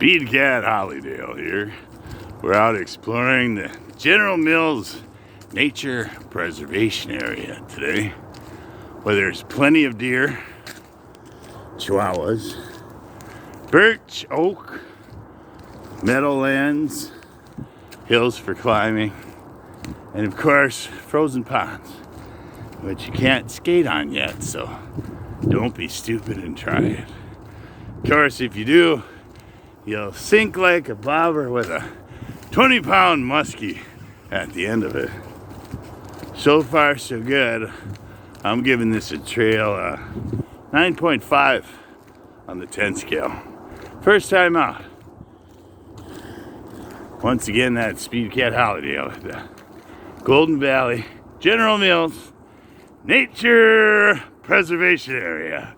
Speed Cat Hollydale here. We're out exploring the General Mills Nature Preservation Area today, where there's plenty of deer, chihuahuas, birch, oak, meadowlands, hills for climbing, and of course frozen ponds, which you can't skate on yet, so don't be stupid and try it. Of course, if you do, you'll sink like a bobber with a 20-pound muskie at the end of it. So far, so good. I'm giving this a trail 9.5 on the 10 scale. First time out. Once again, that's Speed Cat Hollydale at the Golden Valley General Mills Nature Preservation Area.